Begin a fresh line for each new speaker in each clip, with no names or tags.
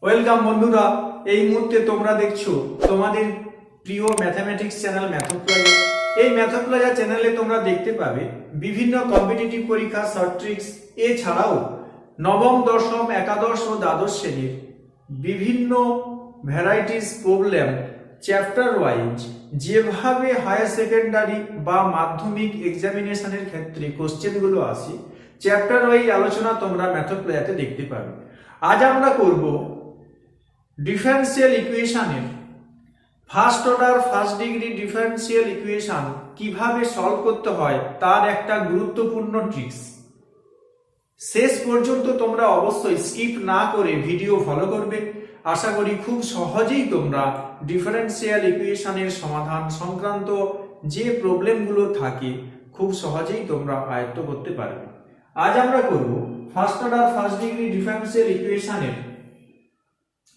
Welcome বন্ধুরা, এই মুহূর্তে তোমরা দেখছো তোমাদের প্রিয় ম্যাথমেটিক্স চ্যানেল ম্যাথড প্লাজা। এই ম্যাথড প্লাজা চ্যানেলে তোমরা দেখতে পাবে বিভিন্ন কম্পিটিটিভ পরীক্ষা শর্ট ট্রিক্স, এছাড়াও নবম, দশম, একাদশ ও দ্বাদশ শ্রেণীর বিভিন্ন ভ্যারাইটিস প্রবলেম চ্যাপ্টার ওয়াইজ যেভাবে হায়ার সেকেন্ডারি বা মাধ্যমিক এক্সামিনেশনের ক্ষেত্রে কোশ্চেনগুলো আসে, চ্যাপ্টার ওয়াইজ আলোচনা তোমরা ম্যাথড প্লাজাতে দেখতে পাবে। আজ আমরা করব ডিফারেন্সিয়াল ইকুয়েশনের first order first degree differential equation কিভাবে সলভ করতে হয় তার একটা গুরুত্বপূর্ণ ট্রিক্স। শেষ পর্যন্ত তোমরা অবশ্যই স্কিপ না করে ভিডিও ফলো করবে। আশা করি খুব সহজেই তোমরা ডিফারেন্সিয়াল ইকুয়েশনের সমাধান সংক্রান্ত যে প্রবলেমগুলো থাকে খুব সহজেই তোমরা আয়ত্ত করতে পারবে। আজ আমরা করব first order first degree differential ইকুয়েশনের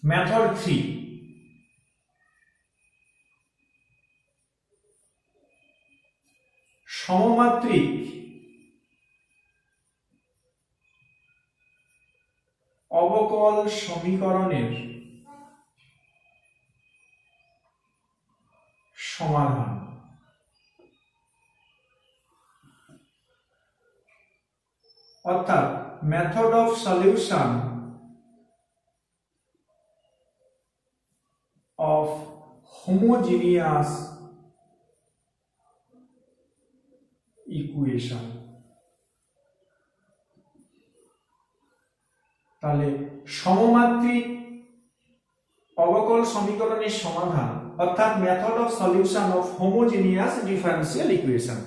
মেথড 3। সমমাত্রিক অবকল সমীকরণের সমাধান। অর্থাৎ method of solution of homogeneous equation। তাহলে সমমাত্রিক অবকল সমীকরণের সমাধান অর্থাৎ method of solution of homogeneous differential equation.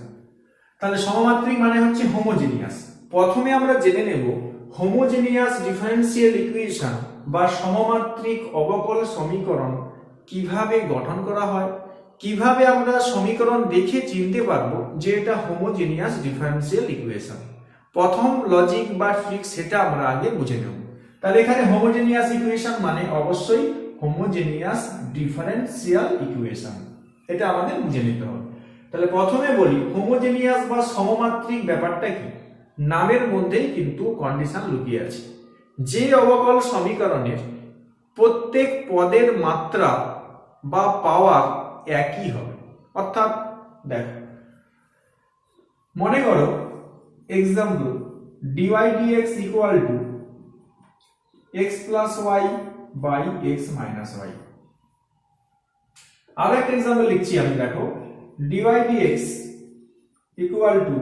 তাহলে সমমাত্রিক মানে হচ্ছে হোমোজেনিয়াস। প্রথমে আমরা জেনে নেব হোমোজেনিয়াস ডিফারেন্সিয়াল ইকুয়েশন বা সমমাত্রিক অবকল সমীকরণ কিভাবে গঠন করা হয়, কিভাবে আমরা সমীকরণ দেখে চিনতে পারবো যে এটা হোমোজেনিয়াস ডিফারেন্সিয়াল ইকুয়েশন। প্রথম লজিক বা ট্রিক সেটা আমরা আগে বুঝে নেব। তাহলে এখানে হোমোজেনিয়াস ইকুয়েশন মানে অবশ্যই হোমোজেনিয়াস ডিফারেন্সিয়াল ইকুয়েশন, এটা আমাদের বুঝে নিতে হবে। তাহলে প্রথমে বলি হোমোজেনিয়াস বা সমমাত্রিক ব্যাপারটা কি। নামের মধ্যেই কিন্তু কন্ডিশন লুকিয়ে আছে। যে অবকল সমীকরণের প্রত্যেক পদের মাত্রা বা পাওয়ার একই হবে। অর্থাৎ দেখো, মনে করো example dy dx equal to x plus y by x minus y। আর একটা এক্সাম্পল লিখছি আমি, দেখো dy dx equal to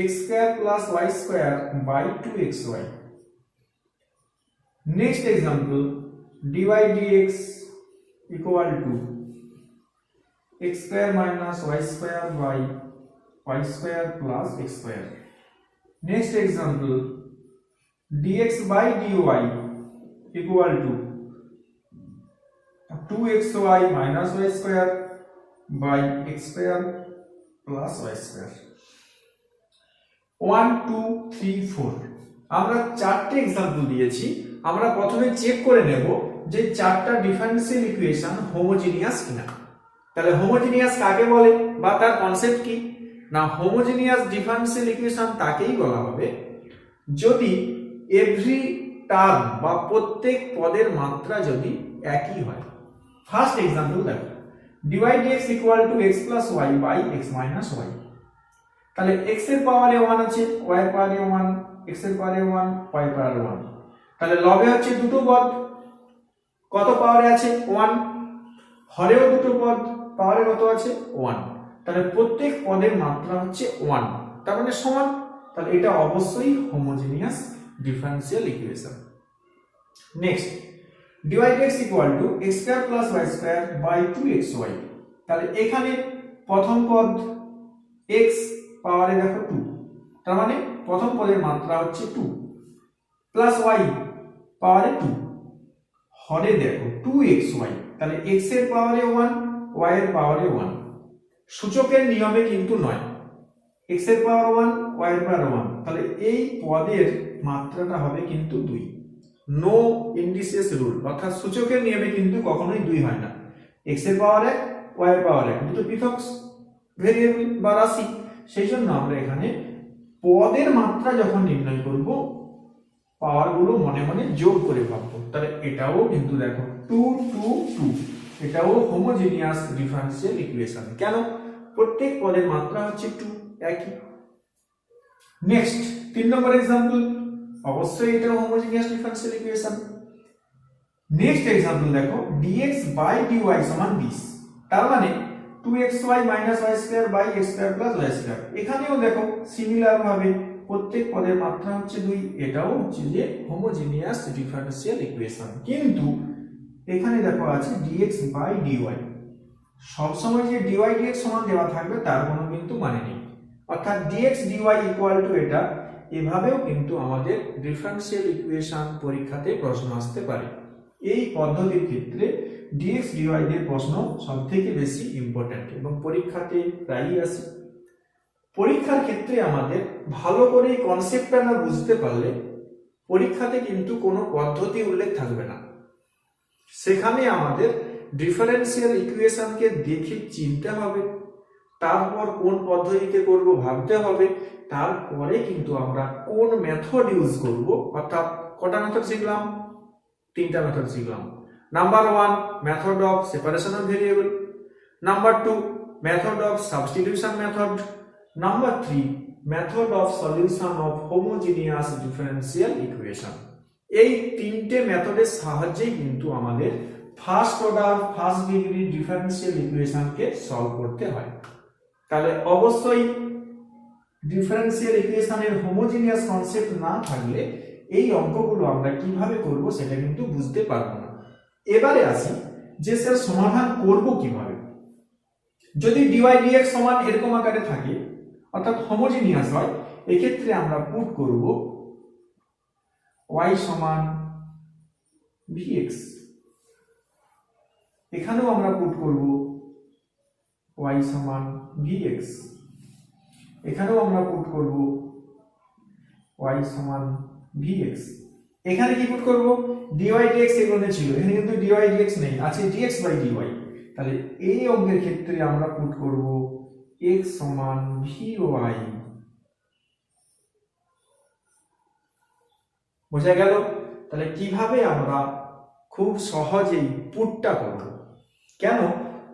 x square plus y square by 2xy। Next example dy dx equal to x square minus y square by y square plus x square. Next example dx by dy equal to 2xy minus y square by x square plus y square. 1 2 3 4 আমরা চারটি example দিয়েছি। আমরা প্রথমে check করে নেব যে চারটা differential equation homogeneous কিনা। তাহলে হোমোজেনিয়াস কাকে বলে বা তার কনসেপ্ট কি না, হোমোজেনিয়াস ডিফারেন্সিয়াল ইকুয়েশন তাকেই বলা হবে যদি এভরি টার্ম বা প্রত্যেক পদের মাত্রা যদি একই হয়। ফার্স্ট एग्जांपल দেখো dy dx equal to x plus y by x minus y। তাহলে x এর পাওয়ারে 1 আছে, y এর পাওয়ারে 1, x এর পাওয়ারে 1, y এর পাওয়ারে 1। তাহলে লবে হচ্ছে দুটো পদ, কত পাওয়ারে আছে 1, হরেও দুটো পদ, পাওয়ারে কত আছে 1। তাহলে প্রত্যেক পদের মাত্রা হচ্ছে 1, তার মানে সমান। তাহলে এটা অবশ্যই homogeneous differential equation. Next dy dx equal to x square plus y square by 2xy। তাহলে এখানে প্রথম পদ x পাওয়ারে দেখো 2, তার মানে প্রথম পদের মাত্রা হচ্ছে 2 প্লাস y পাওয়ারে 2, হরে দেখো 2xy। তাহলে x এর পাওয়ারে 1, y এর পাওয়ারে 1। সূচকের নিয়মে কিন্তু নয়, x এর পাওয়ার 1, y এর পাওয়ার 1। তাহলে এই পদের মাত্রাটা হবে কিন্তু 2। নো ইন্ডিসেস রুল, অর্থাৎ সূচকের নিয়মে কিন্তু কখনোই 2 হয় না। x এর পাওয়ার 1, y এর পাওয়ার 1, দুটো পৃথক ভেরিয়েবল বা রাশি। সেই জন্য আমরা এখানে পদের মাত্রা যখন নির্ণয় করব পাওয়ার গুলো মনে মনে যোগ করে ভাববো। তাহলে এটাও কিন্তু দেখো 2 2 2, এটাও হোমোজেনিয়াস ডিফারেনশিয়াল ইকুয়েশন। কেন? প্রত্যেক পদের মাত্রা হচ্ছে 2 একই। নেক্সট 3 নম্বর एग्जांपल, অবশ্যই এটা homogeneous differential equation. Next example দেখো dx বাই dy সমান 20, তার মানে 2xy - y² by x² + y²। এখানেও দেখো সিমিলার ভাবে প্রত্যেক পদের মাত্রা হচ্ছে 2, এটাও হচ্ছে যে হোমোজেনিয়াস ডিফারেনশিয়াল ইকুয়েশন। কিন্তু এখানে দেখো আছে dx বাই dy, সব সময় যে dy dx সমান দেওয়া থাকবে তার কোনো কিন্তু মানে নেই। অর্থাৎ dx dy ইকুয়াল টু এটা, এভাবেও কিন্তু আমাদের ডিফারেনশিয়াল ইকুয়েশন পরীক্ষাতে প্রশ্ন আসতে পারে। এই পদ্ধতির ক্ষেত্রে dx dy এর প্রশ্ন সবথেকে বেশি ইম্পর্টেন্ট এবং পরীক্ষাতে প্রায়ই আসে। পরীক্ষার ক্ষেত্রে আমাদের ভালো করে এই কনসেপ্টটা না বুঝতে পারলে পরীক্ষাতে কিন্তু কোনো পদ্ধতি উল্লেখ থাকবে না। সেখানে আমাদের ডিফারেনশিয়াল ইকুয়েশনকে দেখে চিনতে হবে, তারপর কোন পদ্ধতিতে করব ভাবতে হবে, তারপরে কিন্তু আমরা কোন মেথড ইউজ করব। অর্থাৎ কটা মেথড শিখলাম? 3টা মেথড শিখলাম। Number 1 method of separation of variable, number 2 method of substitution method, number 3 method of solution of homogeneous differential equation. এই 3টে মেথডের সাহায্যে কিন্তু আমাদের first order first degree differential ইকুয়েশনকে সলভ করতে হয়। তাহলে অবশ্যই ডিফারেনশিয়াল ইকুয়েশনের হোমোজেনিয়াস কনসেপ্ট না থাকলে এই অঙ্কগুলো আমরা কিভাবে করব সেটা কিন্তু বুঝতে পারবো না। এবারে আসি যে স্যার সমাধান করব কিভাবে। যদি dy dx সমান এরকম আকারে থাকে অর্থাৎ হোমোজেনিয়াস হয়, এক্ষেত্রে আমরা পুট করব y সমান vx, এখানেও আমরা পুট করব y সমান vx, এখানেও আমরা পুট করব y সমান vx। এখানে কি পুট করব? dy dx এগুলো ছিল, এখানে কিন্তু dy dx নেই, আছে dx বাই dy। তাহলে এই অঙ্কের ক্ষেত্রে আমরা পুট করব x সমান vy। বোঝা গেল? তাহলে কিভাবে আমরা খুব সহজেই পুটটা করব। কেন?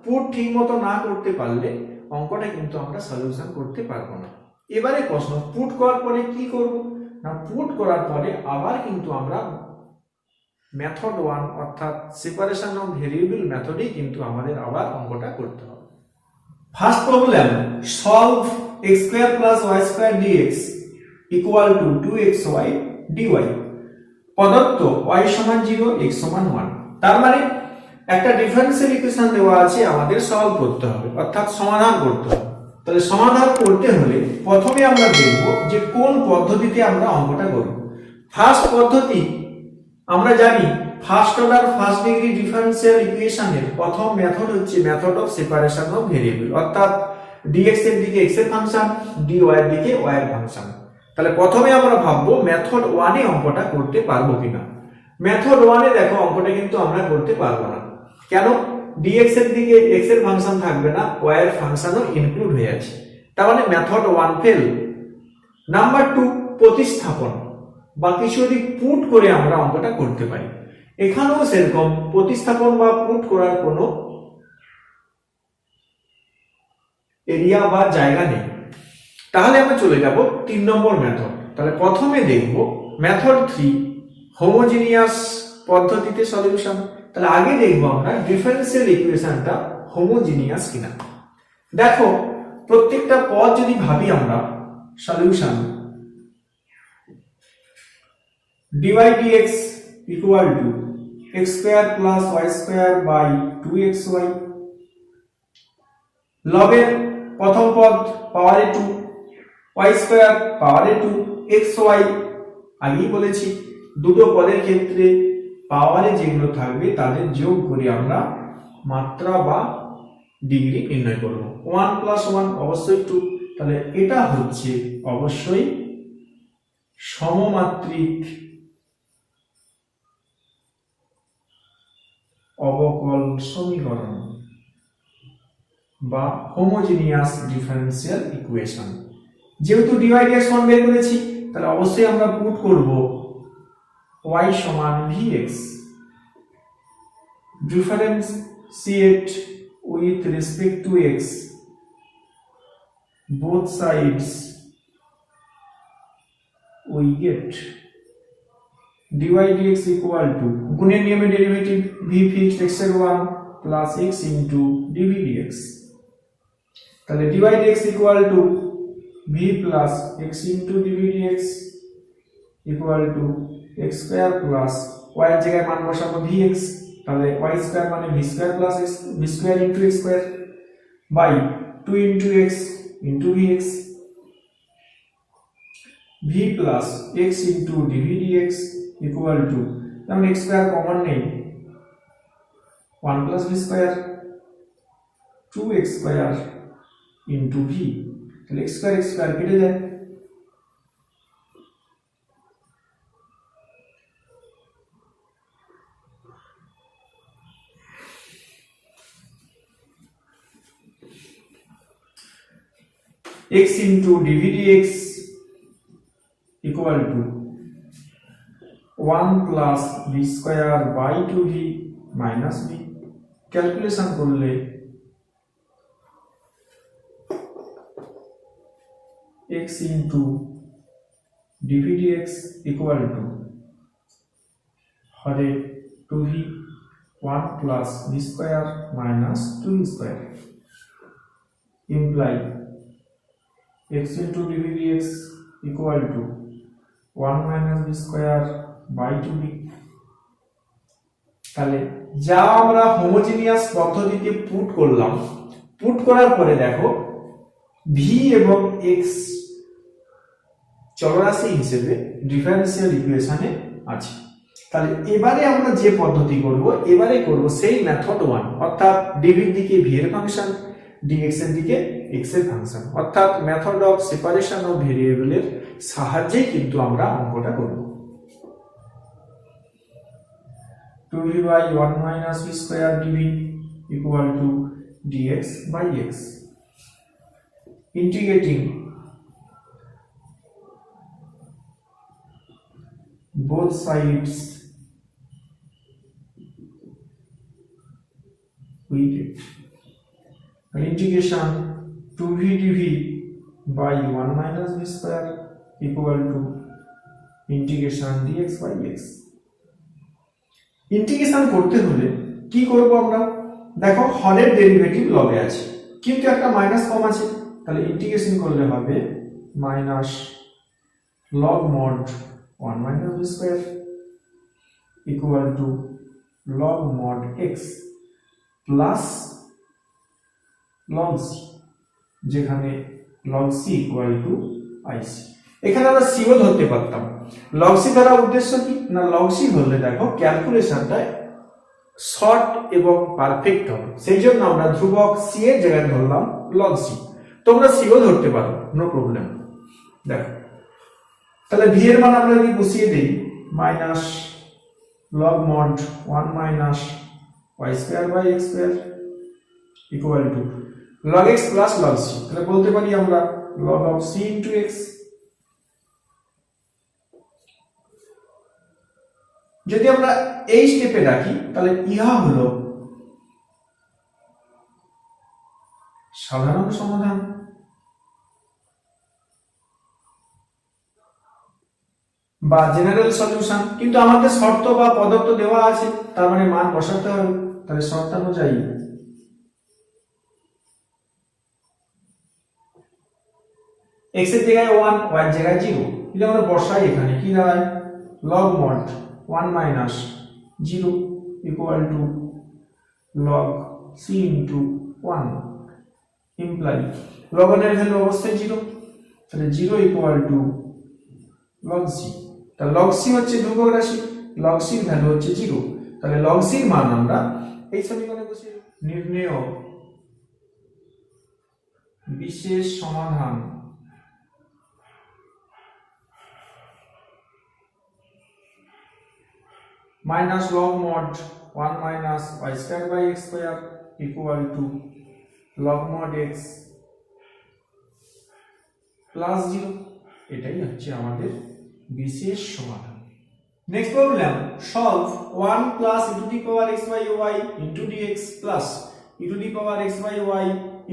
পুট ঠিকমতো না করতে পারলে অঙ্কটা কিন্তু আমরা সলিউশন করতে পারবো না। এবারে প্রশ্ন, পুট করার পরে কি করব না, পুট করার পরে আবার কিন্তু আমরা মেথড 1 অর্থাৎ সেপারেশন অফ ভেরিয়েবল মেথডেই কিন্তু আমাদের আবার অঙ্কটা করতে হবে। First problem, solve x² + y² dx equal two 2xy dy। প্রদত্ত y সমান 0 x সমান 1, তার মানে একটা ডিফারেনশিয়াল ইকুয়েশন দেওয়া আছে, আমাদের সলভ করতে হবে অর্থাৎ সমাধান করতে হবে। তাহলে সমাধান করতে হলে প্রথমে আমরা দেখব যে কোন পদ্ধতিতে আমরা অঙ্কটা করব। ফার্স্ট পদ্ধতি আমরা জানি, first order first degree differential ইকুয়েশনের প্রথম মেথড হচ্ছে method of separation of variable, অর্থাৎ dx এর দিকে x এর ফাংশন, dy এর দিকে y এর ফাংশন। তাহলে প্রথমে আমরা ভাববো মেথড 1 এ অঙ্কটা করতে পারবো কিনা। মেথড 1 এ দেখো অঙ্কটা কিন্তু আমরা করতে পারবো না। কেন? dx এর দিকে x এর ফাংশন থাকবে না, y এর ফাংশনও ইনক্লুড হয়ে আছে, তার মানে মেথড 1 ফেল। নাম্বার 2 প্রতিস্থাপন বা কিছু যদি পুট করে আমরা অঙ্কটা করতে পারি, এখানেও সেরকম প্রতিস্থাপন বা পুট করার কোনো এরিয়া বা জায়গা নেই। তাহলে আমরা চলে যাব 3 নম্বর মেথড। তাহলে প্রথমে দেখব মেথড 3 হোমোজেনিয়াস পদ্ধতিতে সলিউশন। তাহলে আগে দেখব আমরা ডিফারেনশিয়াল ইকুয়েশনটা হোমোজেনিয়াস কিনা। দেখো প্রত্যেকটা পদ যদি ভাবি আমরা solution, dy dx equal to x² + y² by 2xy। লগের প্রথম পদ পাওয়ারে 2, y² পাওয়ারে 2, xy আগেই বলেছি দুটো পদের ক্ষেত্রে পাওয়ারে যেগুলো থাকবে তাদের যোগ করে আমরা মাত্রা বা ডিগ্রি নির্ণয় করব। 1 + 1 অবশ্যই 2, তাহলে এটা হচ্ছে অবশ্যই সমমাত্রিক অবকল সমীকরণ বা হোমোজেনিয়াস ডিফারেনশিয়াল ইকুয়েশন। যেহেতু dy dx মান বের করেছি, তাহলে অবশ্যই আমরা পুট করব y সমান vx, differentiate with respect to x, both sides we get dy dx equal to গুণের নিয়মে ডেরিভেটিভ v fixed x এর 1 plus x into dv dx, তাহলে dy dx equal to v plus x into dv dx equal to x square plus y এর জায়গায় মান বসাবো vx, তাহলে y square মানে v square plus x, v square into x square by 2 into x into vx, v plus x into dv dx equal to, যেমন x square common নেই, 1 plus v square 2x square into v, তাহলে x square কেটে যায়, x into dv dx equal to 1 plus v square by 2v minus v, calculation করলে x into dv dx equal to Hare 2v 1 plus v square minus 2v square imply x into dv dx equal to 1 minus v square by 2v, তাহলে যা আমরা homogeneous পদ্ধতিতে put করলাম, put করার পরে দেখো v এবং x চলরাশি হিসেবে ডিফারেনশিয়াল ইকুয়েশনে আছে। তাহলে এবারে আমরা যে পদ্ধতি করব, এবারে করব সেই মেথড 1, অর্থাৎ dv এর দিকে v এর ফাংশন, dx এর দিকে x এর ফাংশন, অর্থাৎ মেথড অফ সেপারেশন অফ ভেরিয়েবলের সাহায্যেই কিন্তু আমরা অঙ্কটা করব। 2v by 1 minus v square dv equal to dx by x, integrating both sides we get an integration 2v dv by 1 minus v square equal to integration dx by x। Integration করতে হলে কি করব আমরা, দেখো হরের derivative লবে আছে কিন্তু একটা মাইনাস কম আছে, তাহলে ইন্টিগ্রেশন করলে হবে minus log mod 1 minus v square equal to log mod x plus log c, যেখানে log c equal to ic। এখানে আমরা c ও ধরতে পারতাম, log c ধরার উদ্দেশ্য কি না, log c ধরলে দেখো ক্যালকুলেশনটা শর্ট এবং পারফেক্ট হবে, সেই জন্য আমরা ধ্রুবক c এর জায়গায় ধরলাম log c, তোমরা c ও ধরতে পারো, নো প্রবলেম। দেখো তাহলে v এর মান আমরা যদি বসিয়ে দেই minus log mod 1 minus y square by x square equal to log x plus log c, তাহলে বলতে পারি আমরা log of c into x। যদি আমরা এই স্টেপে রাখি তাহলে ইহা হলো সাধারণ সমাধান, বা জেনারেল সলিউশন, কিন্তু আমাদের শর্ত বা পদার্থ দেওয়া আছে, তার মানে মান বসাতে হবে, তাহলে শর্ত অনুযায়ী x এর জায়গায় 1 y এর জায়গায় 0, যদি আমরা বসাই এখানে কি দাঁড়ায় log mod 1 minus 0 equal to log c into 1 imply log 1 এর ভ্যালু অবশ্যই 0, তাহলে 0 equal to log c, তাহলে log c হচ্ছে ধ্রুবক রাশি, log c এর ভ্যালু হচ্ছে 0, তাহলে log c এর মান আমরা এই সমীকরণে বসিয়ে দেব। নির্ণেয় বিশেষ সমাধান minus log mod 1 minus y square by x square equal to log mod x plus 0, এটাই হচ্ছে আমাদের বিশেষ সমাধান। Next problem solve 1 plus e to the power x by y into dx plus e to the power x by y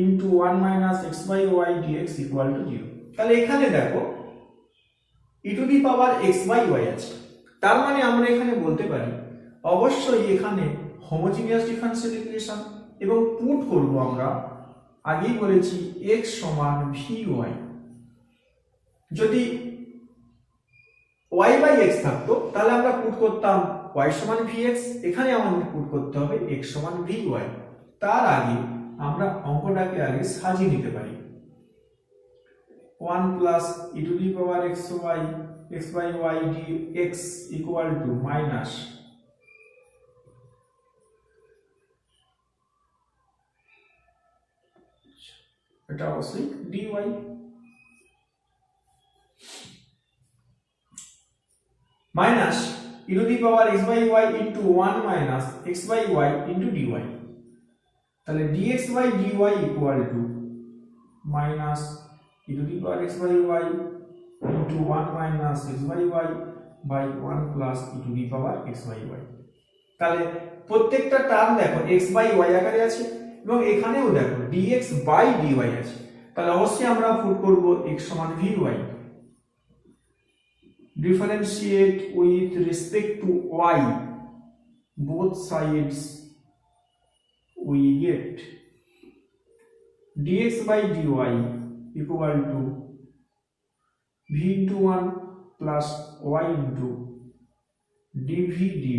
into 1 minus x by y dx equal to 0। তাহলে এখানে দেখো e to the power x by y আছে, তার মানে আমরা এখানে বলতে পারি অবশ্যই এখানে হোমোজিনিয়াস ডিফারেনশিয়াল ইকুয়েশন, এবং পুট করব আমরা আগেই বলেছি x সমান vy। যদি y বাই x থাকতো তাহলে আমরা পুট করতাম y সমান vx, এখানে আমাদের পুট করতে হবে x সমান vy। তার আগে আমরা অঙ্কটাকে আগে সাজিয়ে নিতে পারি। 1 plus e to the power x by y dx equal two minus এটা অবশ্যই dy minus e to the power x by y into 1 minus x by y into dy। তাহলে dx by dy equal to minus e to the power x by y into 1 minus x by y by 1 plus e to the power x by y। তাহলে প্রত্যেকটা term দেখো x by y আকারে আছে এবং এখানেও দেখো dx by dy আছে। তাহলে অবশ্যই আমরা পুট করব x সমান vy, differentiate with respect to y, both sides we get dx by dy equal to v into 1 plus y into dv dy।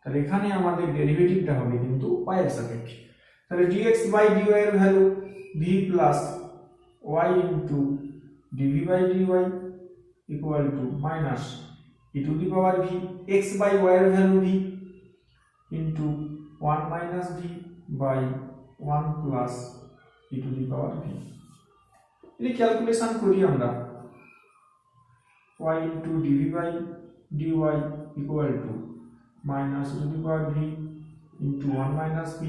তাহলে এখানে আমাদের ডেরিভেটিভটা হবে কিন্তু y এর সাপেক্ষে। তাহলে dx by dy এর value v plus y into dv by dy equal to minus e to the power v, x by y এর value v into 1 minus v by 1 plus e to the power v। এই calculation করি আমরা y into dv by dy equal to minus e to the power v into 1 minus v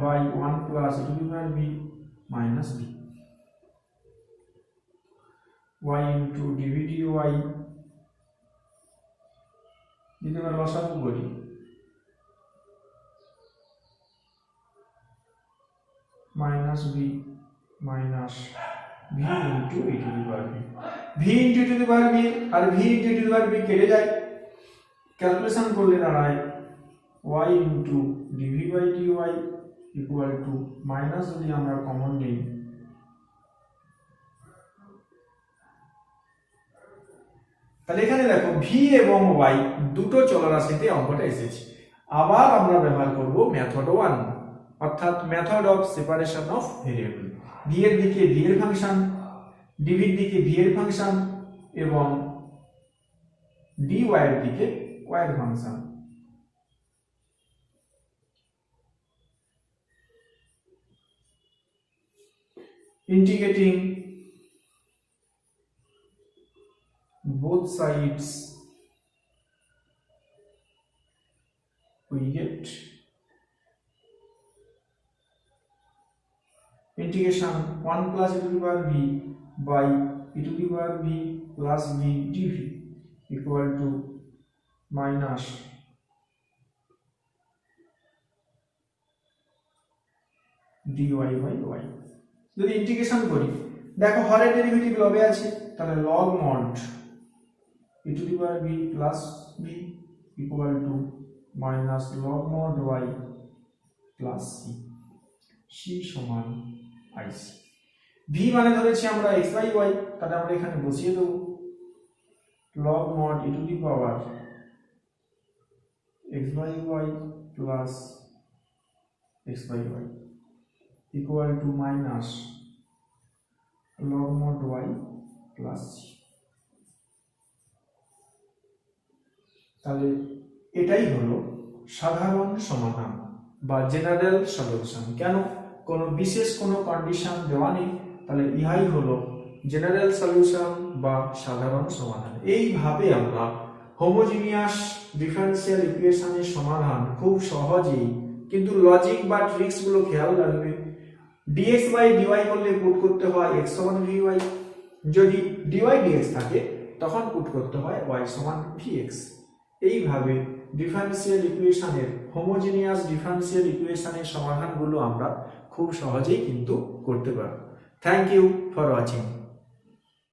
by 1 plus e to the power v minus v, y into dv dy যদি আমরা লসাগু করি minus v minus v into e to the power v, v into e to the power v R v into e to the power v কেটে যায়, calculation করলে দাঁড়ায় y into dv by dy equal to minus যদি আমরা common নেই তাহলে এখানে দেখো v এবং y দুটো চলরাশিতে অঙ্কটা এসেছে। আবার আমরা ব্যবহার করব মেথড 1, অর্থাৎ method of separation of variable. v এর দিকে v এর ফাংশন, dv এর দিকে v এর ফাংশন এবং dy এর দিকে y এর function. Integrating both sides we get integration 1 plus e to the power v by e to the power v plus v dv equal to minus dy by y। যদি integration করি দেখো হরের derivative লবে আছে, তাহলে log mod e to the power v plus v equal to minus log mod y plus c, c সমান ic। v মানে ধরেছি আমরা x by y, তাহলে আমরা এখানে বসিয়ে দেব log mod e to the power x by y plus x by y equal to minus log mod y plus c। তাহলে এটাই হলো সাধারণ সমাধান বা জেনারেল সলিউশন। কেন? কোনো বিশেষ কোনো কন্ডিশন দেওয়া নেই, তাহলে ইহাই হলো জেনারেল সলিউশন বা সাধারণ সমাধান। এইভাবে আমরা হোমোজিনিয়াস ডিফারেনশিয়াল ইকুয়েশনের সমাধান খুব সহজেই, কিন্তু লজিক বা ট্রিক্স গুলো খেয়াল রাখবে। dx by dy করলে পুট করতে হয় x সমান vy, যদি dy dx থাকে তখন পুট করতে হয় y সমান vx। এইভাবে ডিফারেন্সিয়াল ইকুয়েশনের হোমোজেনিয়াস ডিফারেন্সিয়াল ইকুয়েশনের সমাধানগুলো আমরা খুব সহজেই কিন্তু করতে পারবো। Thank you for watching.